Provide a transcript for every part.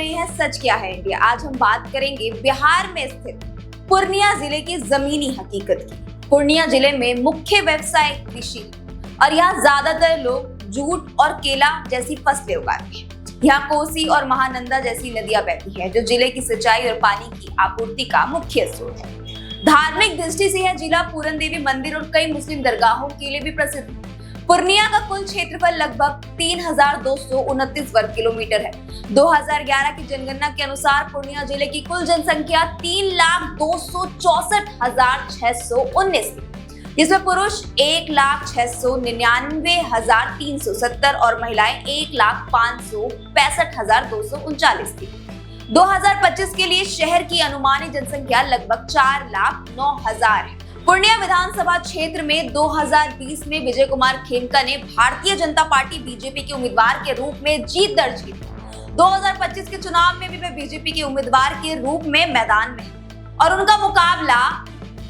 रहे हैं सच क्या है इंडिया। आज हम बात करेंगे बिहार में स्थित पूर्णिया जिले की जमीनी हकीकत की। पूर्णिया जिले में मुख्य व्यवसाय कृषि और यहाँ ज्यादातर लोग जूट और केला जैसी फसलें उगाते हैं। यहाँ कोसी और महानंदा जैसी नदियां बहती हैं जो जिले की सिंचाई और पानी की आपूर्ति का मुख्य स्रोत है। धार्मिक दृष्टि से यह जिला पूरन देवी मंदिर और कई मुस्लिम दरगाहों के लिए भी प्रसिद्ध है। पूर्णिया का कुल क्षेत्रफल लगभग 3,229 वर्ग किलोमीटर है। 2011 की जनगणना के अनुसार पूर्णिया जिले की कुल जनसंख्या 3,264,619 थी, जिसमें पुरुष 1,699,370 और महिलाएं 1,565,239 थी। 2025 के लिए शहर की अनुमानित जनसंख्या लगभग 4,09,000 है। पूर्णिया विधानसभा क्षेत्र में 2020 में विजय कुमार खेमका ने भारतीय जनता पार्टी बीजेपी के उम्मीदवार के रूप में जीत दर्ज की। 2025 के चुनाव में भी वे बीजेपी के उम्मीदवार के रूप में मैदान में और उनका मुकाबला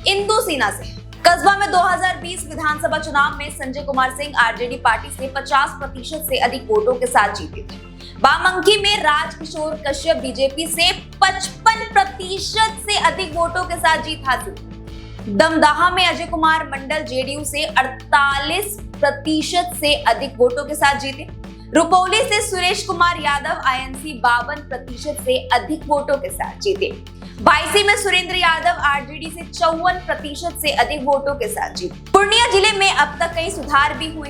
इंदु सिन्हा से। कस्बा में 2020 विधानसभा चुनाव में संजय कुमार सिंह आरजेडी पार्टी से 50% से अधिक वोटों के साथ जीते थे। बामंकी में राजकिशोर कश्यप बीजेपी से 55% से अधिक वोटों के साथ जीत हासिल। दमदाहा में अजय कुमार मंडल जेडीयू से 48% से अधिक वोटों के साथ जीते। रुपौली से सुरेश कुमार यादव आईएनसी 52% से अधिक वोटों के साथ जीते। बायसी में सुरेंद्र यादव आरजेडी से 54% से अधिक वोटों के साथ जीते। पूर्णिया जिले में अब तक कई सुधार भी हुए।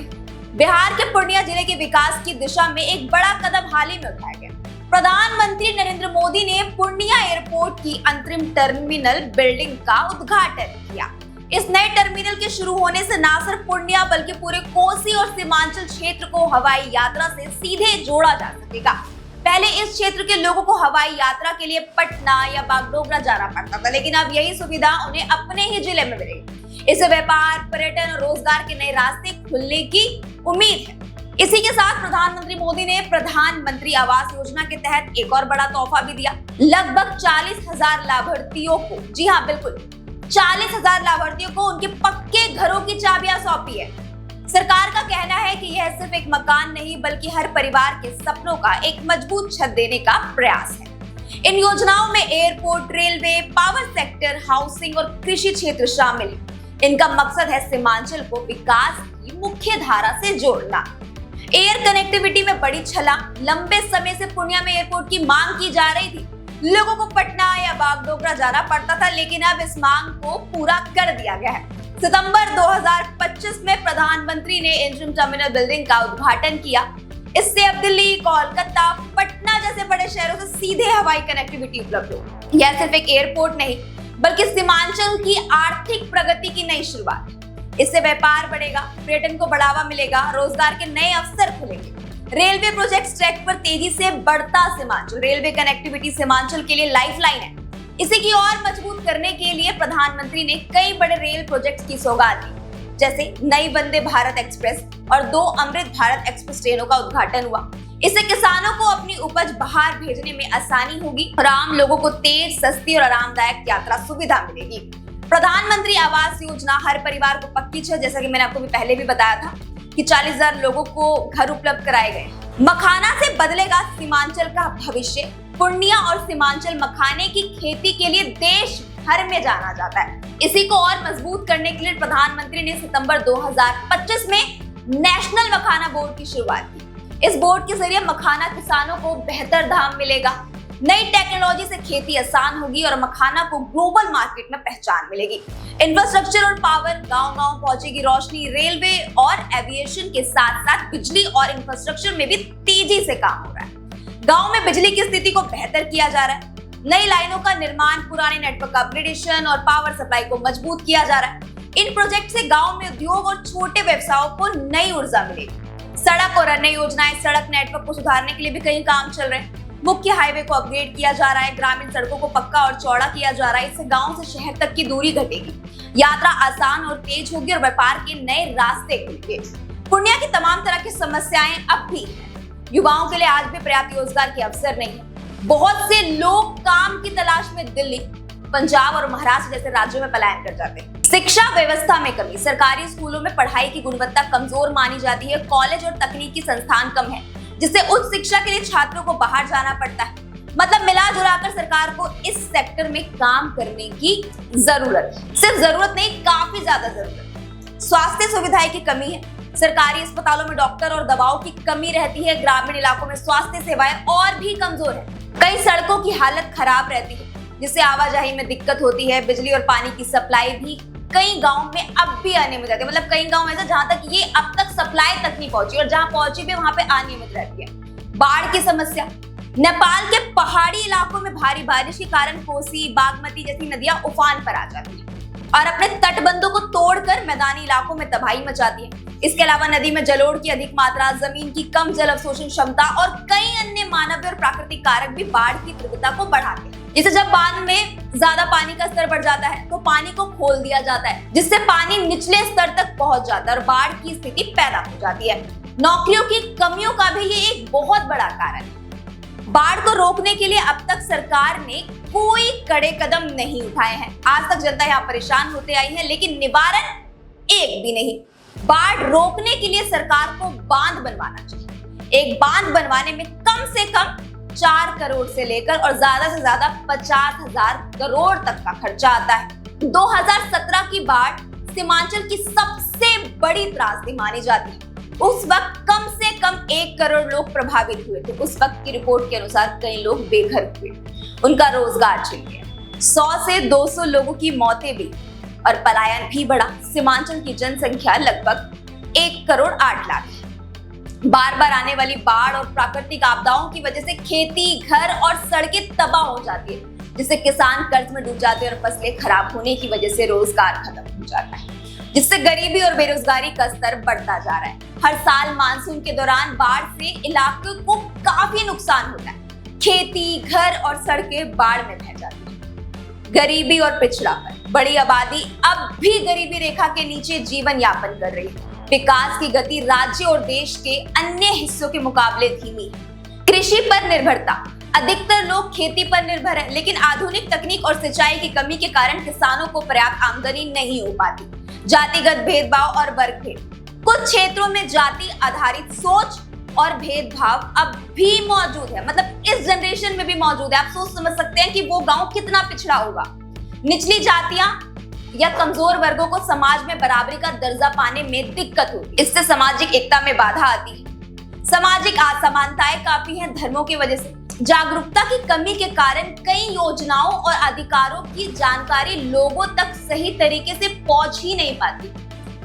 बिहार के पूर्णिया जिले के विकास की दिशा में एक बड़ा कदम हाल ही में उठाया गया। प्रधानमंत्री नरेंद्र मोदी ने पूर्णिया एयरपोर्ट की अंतरिम टर्मिनल बिल्डिंग का उद्घाटन किया। इस नए टर्मिनल के शुरू होने से न सिर्फ पूर्णिया बल्कि पूरे कोसी और सीमांचल क्षेत्र को हवाई यात्रा से सीधे जोड़ा जा सकेगा। पहले इस क्षेत्र के लोगों को हवाई यात्रा के लिए पटना या बागडोगरा जाना पड़ता था, लेकिन अब यही सुविधा उन्हें अपने ही जिले में मिलेगी। इससे व्यापार, पर्यटन और रोजगार के नए रास्ते खुलने की उम्मीद है। इसी के साथ प्रधानमंत्री मोदी ने प्रधानमंत्री आवास योजना के तहत एक और बड़ा तोहफा भी दिया। लगभग 40,000 लाभार्थियों को, जी हाँ बिल्कुल 40,000 लाभार्थियों को उनके पक्के घरों की चाबियां सौंपी है। सरकार का कहना है कि यह सिर्फ एक मकान नहीं बल्कि हर परिवार के सपनों का एक मजबूत छत देने का प्रयास है। इन योजनाओं में airport, railway, power sector, housing और कृषि क्षेत्र शामिल है। इनका मकसद है सीमांचल को विकास की मुख्य धारा से जोड़ना। एयर कनेक्टिविटी में बड़ी छलांग। लंबे समय से पूर्णिया में एयरपोर्ट की मांग की जा रही थी। लोगों को पटना या बागडोगरा जाना पड़ता था, लेकिन अब इस मांग को पूरा कर दिया गया है। सितंबर 2025 में प्रधानमंत्री ने इंटरिम टर्मिनल बिल्डिंग का उद्घाटन किया। इससे अब दिल्ली, कोलकाता, पटना जैसे बड़े शहरों से सीधे हवाई कनेक्टिविटी उपलब्ध हो। यह सिर्फ एक एयरपोर्ट नहीं बल्कि सीमांचल की आर्थिक प्रगति की नई शुरुआत है। इससे व्यापार बढ़ेगा, पर्यटन को बढ़ावा मिलेगा, रोजगार के नए अवसर खुलेंगे। रेलवे प्रोजेक्ट ट्रैक पर तेजी से बढ़ता सीमांचल। रेलवे कनेक्टिविटी सीमांचल के लिए लाइफलाइन है। इसी की और मजबूत करने के लिए प्रधानमंत्री ने कई बड़े रेल प्रोजेक्ट्स की सौगात दी, जैसे नई वंदे भारत एक्सप्रेस और 2 अमृत भारत एक्सप्रेस ट्रेनों का उद्घाटन हुआ। इससे किसानों को अपनी उपज बाहर भेजने में आसानी होगी और आम लोगों को तेज, सस्ती और आरामदायक यात्रा सुविधा मिलेगी। प्रधानमंत्री आवास योजना हर परिवार को पक्की छत, जैसा कि मैंने आपको भी पहले भी बताया था कि 40,000 लोगों को घर उपलब्ध कराए गए। मखाना से बदलेगा सीमांचल का भविष्य। पूर्णिया और सीमांचल मखाने की खेती के लिए देश भर में जाना जाता है। इसी को और मजबूत करने के लिए प्रधानमंत्री ने सितंबर 2025 में नेशनल मखाना बोर्ड की शुरुआत की। इस बोर्ड के जरिए मखाना किसानों को बेहतर दाम मिलेगा, नई टेक्नोलॉजी से खेती आसान होगी और मखाना को ग्लोबल मार्केट में पहचान मिलेगी। इंफ्रास्ट्रक्चर और पावर, गांव-गांव पहुंचेगी रोशनी। रेलवे और एविएशन के साथ साथ बिजली और इंफ्रास्ट्रक्चर में भी तेजी से काम हो रहा है। गांव में बिजली की स्थिति को बेहतर किया जा रहा है। नई लाइनों का निर्माण, पुराने नेटवर्क अपग्रेडेशन और पावर सप्लाई को मजबूत किया जा रहा है। इन प्रोजेक्ट से गांव में उद्योग और छोटे व्यवसायों को नई ऊर्जा मिलेगी। सड़क और अन्य योजनाएं, सड़क नेटवर्क को सुधारने के लिए भी कई काम चल रहे हैं। मुख्य हाईवे को अपग्रेड किया जा रहा है, ग्रामीण सड़कों को पक्का और चौड़ा किया जा रहा है। इससे गांव से शहर तक की दूरी घटेगी, यात्रा आसान और तेज होगी और व्यापार के नए रास्ते खुलेंगे। पूर्णिया की तमाम तरह की समस्याएं अब भी हैं। युवाओं के लिए आज भी पर्याप्त रोजगार के अवसर नहीं है। बहुत से लोग काम की तलाश में दिल्ली, पंजाब और महाराष्ट्र जैसे राज्यों में पलायन कर जाते हैं। शिक्षा व्यवस्था में कमी। सरकारी स्कूलों में पढ़ाई की गुणवत्ता कमजोर मानी जाती है। कॉलेज और तकनीकी संस्थान कम है, जिससे उच्च शिक्षा के लिए छात्रों को बाहर जाना पड़ता है। मतलब मिला जुलाकर सरकार को इस सेक्टर में काम करने की जरूरत है। सिर्फ जरूरत नहीं, काफी ज्यादा जरूरत है। स्वास्थ्य सुविधाएं की कमी है। सरकारी अस्पतालों में डॉक्टर और दवाओं की कमी रहती है। ग्रामीण इलाकों में स्वास्थ्य सेवाएं और भी कमजोर है। कई सड़कों की हालत खराब रहती है, जिससे आवाजाही में दिक्कत होती है। बिजली और पानी की सप्लाई भी कई गांव में अब भी अनियमित रहती है। मतलब कई गांव ऐसे जहां तक ये अब तक सप्लाई तक नहीं पहुंची, और जहां पहुंची भी वहां पे अनियमित रहती है। बाढ़ की समस्या। नेपाल के पहाड़ी इलाकों में भारी बारिश के कारण कोसी, बागमती जैसी नदियां उफान पर आ जाती हैं और अपने तटबंधों को तोड़कर मैदानी इलाकों में तबाही मचाती है। इसके अलावा नदी में जलोढ़ की अधिक मात्रा, जमीन की कम जल अवशोषण क्षमता और कई अन्य मानवीय और प्राकृतिक कारक भी बाढ़ की तीव्रता को बढ़ाते हैं। जैसे जब बांध में ज्यादा पानी का स्तर बढ़ जाता है तो पानी को खोल दिया जाता है, जिससे पानी निचले स्तर तक पहुंच जाता है और बाढ़ की स्थिति पैदा हो जाती है। नौकरियों की कमियों का भी ये एक बहुत बड़ा कारण है। बाढ़ को रोकने के लिए अब तक सरकार ने कोई कड़े कदम नहीं उठाए हैं। आज तक जनता यहाँ परेशान होते आई है, लेकिन निवारण एक भी नहीं। बाढ़ रोकने के लिए सरकार को बांध बनवाना चाहिए। एक बांध बनवाने में कम से कम 4 करोड़ से लेकर और ज्यादा से ज्यादा 50,000 करोड़ तक का खर्चा आता है। 2017 की बाढ़ सीमांचल की सबसे बड़ी त्रासदी मानी जाती है। उस वक्त कम से कम 1 करोड़ लोग प्रभावित हुए थे। उस वक्त की रिपोर्ट के अनुसार कई लोग बेघर हुए, उनका रोजगार छिन गया। 100 से 200 लोगों की मौतें भी और पलायन भी बढ़ा। सीमांचल की जनसंख्या लगभग 1 करोड़ 8 लाख है। बार बार आने वाली बाढ़ और प्राकृतिक आपदाओं की वजह से खेती, घर और सड़कें तबाह हो जाती है, जिससे किसान कर्ज में डूब जाते हैं और फसलें खराब होने की वजह से रोजगार खत्म हो जाता है, जिससे गरीबी और बेरोजगारी का स्तर बढ़ता जा रहा है। हर साल मानसून के दौरान बाढ़ से इलाके को काफी नुकसान होता है। खेती, घर और सड़कें बाढ़ में बह जाती हैं। गरीबी और पिछड़ापन। बड़ी आबादी अब भी गरीबी रेखा के नीचे जीवन यापन कर रही है। विकास की गति राज्य और देश के अन्य हिस्सों के मुकाबले धीमी है। कृषि पर निर्भरता। अधिकतर लोग खेती पर निर्भर है, लेकिन आधुनिक तकनीक और सिंचाई की कमी के कारण किसानों को पर्याप्त आमदनी नहीं हो पाती। जातिगत भेदभाव और वर्ग भेद। कुछ क्षेत्रों में जाति आधारित सोच और भेदभाव अब भी मौजूद है। मतलब इस जनरेशन में भी मौजूद है। आप सोच समझ सकते हैं कि वो गांव कितना पिछड़ा होगा। निचली जातियां या कमजोर वर्गों को समाज में बराबरी का दर्जा पाने में दिक्कत होती है। इससे सामाजिक एकता में बाधा आती है। सामाजिक असमानताएं काफी हैं धर्मों की वजह से। जागरूकता की कमी के कारण कई योजनाओं और अधिकारों की जानकारी लोगों तक सही तरीके से पहुंच ही नहीं पाती,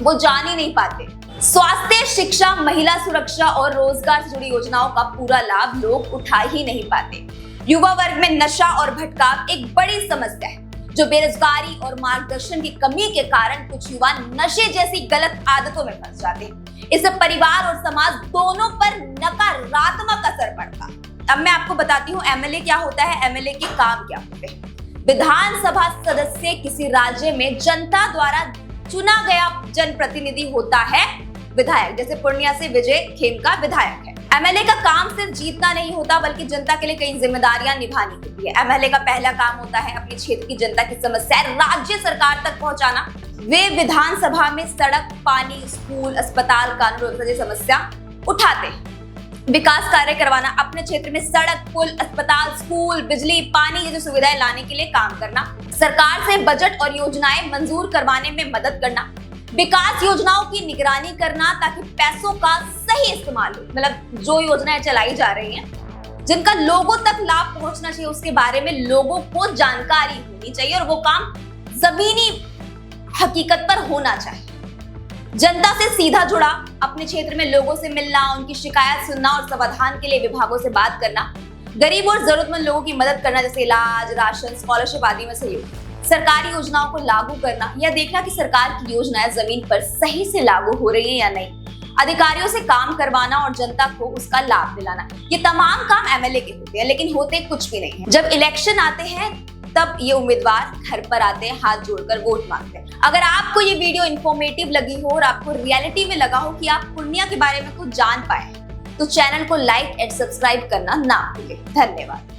वो जान ही नहीं पाते। स्वास्थ्य, शिक्षा, महिला सुरक्षा और रोजगार से जुड़ी योजनाओं का पूरा लाभ लोग उठा ही नहीं पाते। युवा वर्ग में नशा और भटकाव एक बड़ी समस्या है, जो बेरोजगारी और मार्गदर्शन की कमी के कारण कुछ युवा नशे जैसी गलत आदतों में फंस जाते हैं। इससे परिवार और समाज दोनों पर नकारात्मक असर पड़ता है। अब मैं आपको बताती हूँ एमएलए क्या होता है, एमएलए के काम क्या होते हैं। विधानसभा सदस्य किसी राज्य में जनता द्वारा चुना गया जनप्रतिनिधि होता है विधायक। जैसे पूर्णिया से विजय खेमका विधायक है। एमएलए का काम सिर्फ जीतना नहीं होता, बल्कि जनता के लिए कई जिम्मेदारियां निभानी होती है। एमएलए का पहला काम होता है अपने क्षेत्र की जनता की समस्याएं राज्य सरकार तक पहुंचाना। वे विधानसभा में सड़क, पानी, स्कूल, अस्पताल, कानून व्यवस्था जैसी समस्या उठाते हैं। विकास कार्य करवाना, अपने क्षेत्र में सड़क, पुल, अस्पताल, स्कूल, बिजली, पानी जैसी सुविधाएं लाने के लिए काम करना। सरकार से बजट और योजनाएं मंजूर करवाने में मदद करना। विकास योजनाओं की निगरानी करना ताकि पैसों का सही इस्तेमाल हो। मतलब जो योजनाएं चलाई जा रही हैं, जिनका लोगों तक लाभ पहुंचना चाहिए, उसके बारे में लोगों को जानकारी होनी चाहिए और वो काम जमीनी हकीकत पर होना चाहिए। जनता से सीधा जुड़ा, अपने क्षेत्र में लोगों से मिलना, उनकी शिकायत सुनना और समाधान के लिए विभागों से बात करना। गरीब और जरूरतमंद लोगों की मदद करना, जैसे इलाज, राशन, स्कॉलरशिप आदि में सहयोग। सरकारी योजनाओं को लागू करना, यह देखना कि सरकार की योजनाएं जमीन पर सही से लागू हो रही है या नहीं। अधिकारियों से काम करवाना और जनता को उसका लाभ दिलाना। ये तमाम काम एमएलए के होते हैं, लेकिन होते कुछ भी नहीं है। जब इलेक्शन आते हैं तब ये उम्मीदवार घर पर आते हैं, हाथ जोड़कर वोट मांगते हैं। अगर आपको ये वीडियो इंफॉर्मेटिव लगी हो और आपको रियलिटी में लगा हो कि आप पूर्णिया के बारे में कुछ जान पाए, तो चैनल को लाइक एंड सब्सक्राइब करना ना भूलें। धन्यवाद।